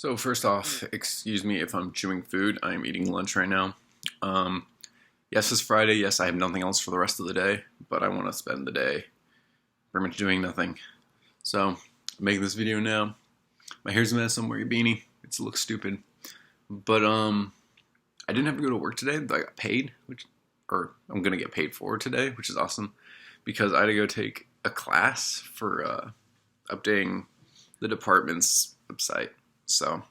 So first off, excuse me if I'm chewing food. I'm eating lunch right now. Um, yes, it's Friday. Yes, I have nothing else for the rest of the day, but I want to spend the day pretty much doing nothing. So I'm making this video now. My hair's a mess. I'm wearing a beanie. It looks stupid, but I didn't have to go to work today. But I got paid, or I'm gonna get paid for today, which is awesome because I had to go take a class for updating the department's website. So,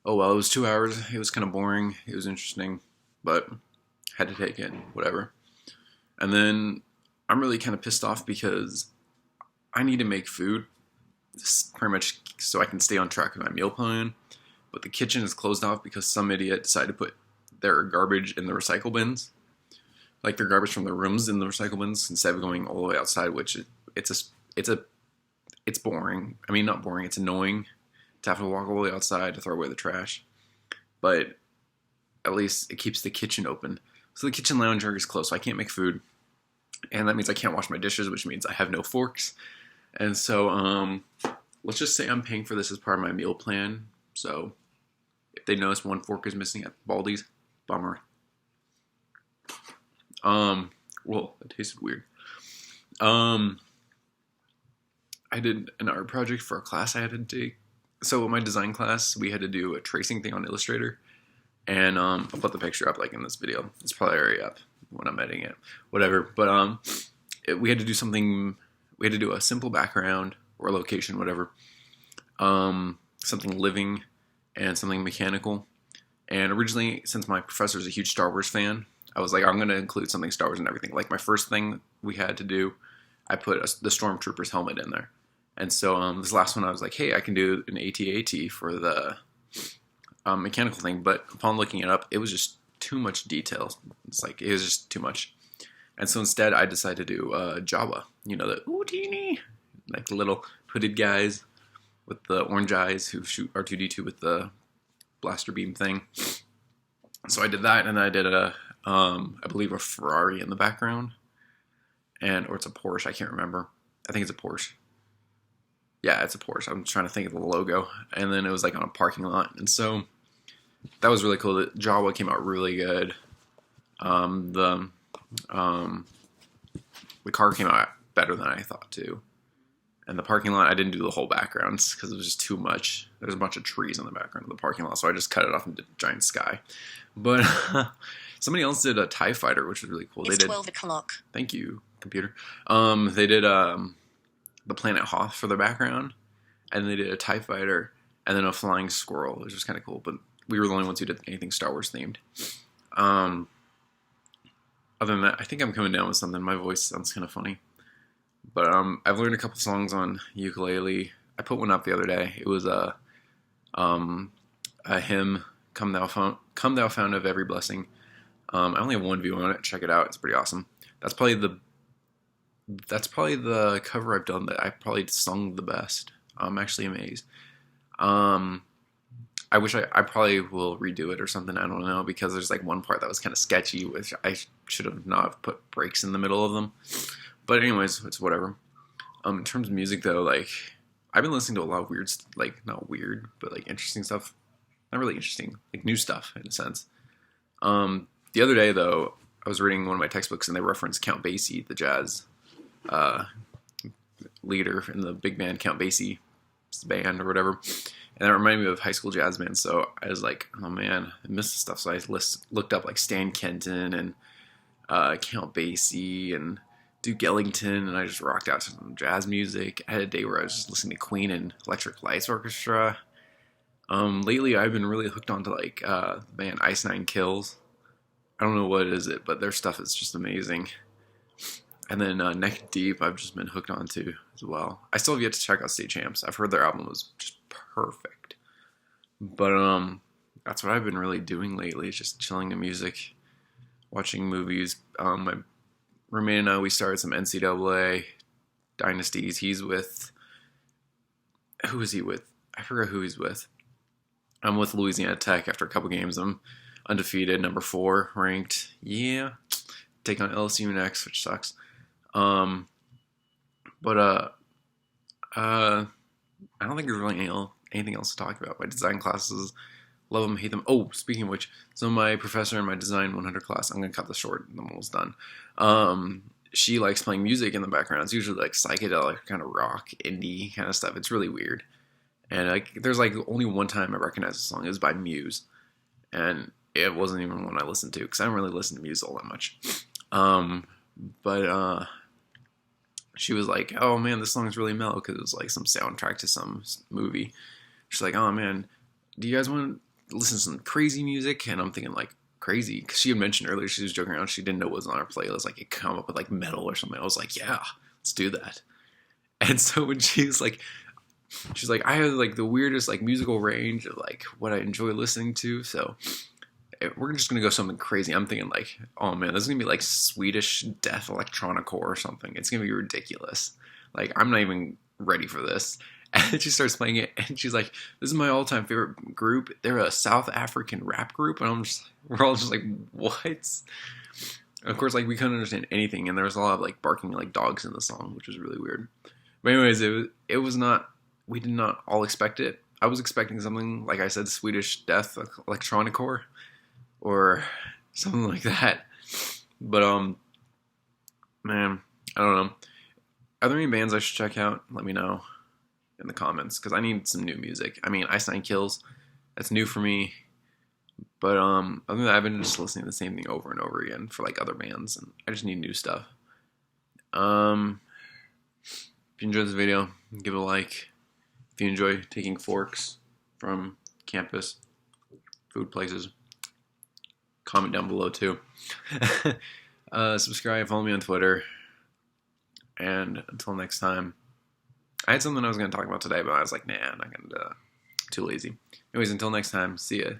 oh well, it was 2 hours. It was kind of boring. It was interesting, but had to take it, whatever. And then I'm really kind of pissed off because I need to make food pretty much so I can stay on track with my meal plan. But the kitchen is closed off because some idiot decided to put their garbage in the recycle bins, like their garbage from their rooms in the recycle bins instead of going all the way outside. Which it's boring. I mean, not boring. It's annoying to have to walk all the way outside to throw away the trash. But at least it keeps the kitchen open. So the kitchen lounge area is closed, so I can't make food. And that means I can't wash my dishes, which means I have no forks. And so, let's just say I'm paying for this as part of my meal plan. So if they notice one fork is missing at Baldi's, bummer. Well, it tasted weird. I did an art project for a class I had to take. So in my design class, we had to do a tracing thing on Illustrator. And I'll put the picture up like in this video. It's probably already up when I'm editing it. Whatever. But we had to do something. We had to do a simple background or location, whatever. Something living and something mechanical. And originally, since my professor is a huge Star Wars fan, I was like, I'm going to include something Star Wars and everything. Like my first thing we had to do, I put the Stormtrooper's helmet in there. And so this last one, I was like, hey, I can do an AT-AT for the mechanical thing. But upon looking it up, it was just too much detail. It's like, it was just too much. And so instead, I decided to do Jawa. You know, the Houdini, like the little hooded guys with the orange eyes who shoot R2-D2 with the blaster beam thing. So I did that, and I did I believe a Ferrari in the background. Or it's a Porsche, I can't remember. I think it's a Porsche. Yeah, it's a Porsche. I'm trying to think of the logo. And then it was like on a parking lot. And so that was really cool. The Jawa came out really good. The car came out better than I thought too. And the parking lot, I didn't do the whole backgrounds because it was just too much. There's a bunch of trees in the background of the parking lot, so I just cut it off and did a giant sky. But somebody else did a TIE fighter, which was really cool. It's 12 o'clock. Thank you, computer. They did the planet Hoth for the background, and they did a TIE fighter, and then a flying squirrel, which was kind of cool. But we were the only ones who did anything Star Wars themed. Other than that, I think I'm coming down with something. My voice sounds kind of funny. But I've learned a couple songs on ukulele. I put one up the other day. It was a hymn, Come Thou Fount of Every Blessing. I only have one view on it. Check it out. It's pretty awesome. That's probably the cover I've done that I probably sung the best. I'm actually amazed. I wish I probably will redo it or something. I don't know, because there's like one part that was kind of sketchy, which I should have not put breaks in the middle of them. But anyways, it's whatever. In terms of music though, like I've been listening to a lot of weird, like not weird, but like interesting stuff. Not really interesting, like new stuff in a sense. The other day though, I was reading one of my textbooks and they referenced Count Basie, the jazz leader in the big band Count Basie band or whatever. And that reminded me of High School Jazz Band. So I was like, oh man, I missed the stuff. So I looked up like Stan Kenton and Count Basie and Duke Ellington, and I just rocked out to some jazz music. I had a day where I was just listening to Queen and Electric Lights Orchestra. Lately I've been really hooked onto like the band Ice Nine Kills. I don't know what it is, but their stuff is just amazing. And then Neck Deep I've just been hooked onto as well. I still have yet to check out State Champs. I've heard their album was just perfect. But that's what I've been really doing lately, just chilling to music, watching movies. My roommate and I, we started some NCAA dynasties. He's with, who is he with? I forgot who he's with. I'm with Louisiana Tech after a couple games. I'm undefeated, number 4 ranked. Yeah, take on LSU next, which sucks. But I don't think there's really anything else to talk about. My design classes, love them, hate them. Oh, speaking of which, so my professor in my design 100 class, I'm gonna cut this short. I'm almost done. She likes playing music in the background. It's usually like psychedelic, kind of rock, indie kind of stuff. It's really weird. And like, there's like only one time I recognize a song. It was by Muse, and it wasn't even one I listened to because I don't really listen to Muse all that much. But she was like, "Oh man, this song is really mellow," because it was like some soundtrack to some movie. She's like, "Oh man, do you guys want to listen to some crazy music?" And I'm thinking like, crazy, because she had mentioned earlier she was joking around. She didn't know what was on our playlist. Like it come up with like metal or something. I was like, "Yeah, let's do that." And so when she's like, I have like the weirdest like musical range of like what I enjoy listening to. So we're just gonna go something crazy. I'm thinking like, oh man, this is gonna be like Swedish death electronica or something. It's gonna be ridiculous. Like I'm not even ready for this. And she starts playing it, and she's like, "This is my all-time favorite group. They're a South African rap group." And we're all just like, "What?" And of course, like we couldn't understand anything, and there was a lot of like barking like dogs in the song, which was really weird. But anyways, it was not. We did not all expect it. I was expecting something like I said, Swedish death electronica or something like that. But man, I don't know. Are there any bands I should check out? Let me know in the comments, because I need some new music. I mean, Ice Nine Kills, that's new for me. But other than that, I've been just listening to the same thing over and over again for like other bands, and I just need new stuff. If you enjoyed this video, give it a like. If you enjoy taking forks from campus, food places, comment down below too. Subscribe, follow me on Twitter, and until next time. I had something I was going to talk about today, but I was like, nah, I'm not going to do that. Too lazy. Anyways, until next time, see ya.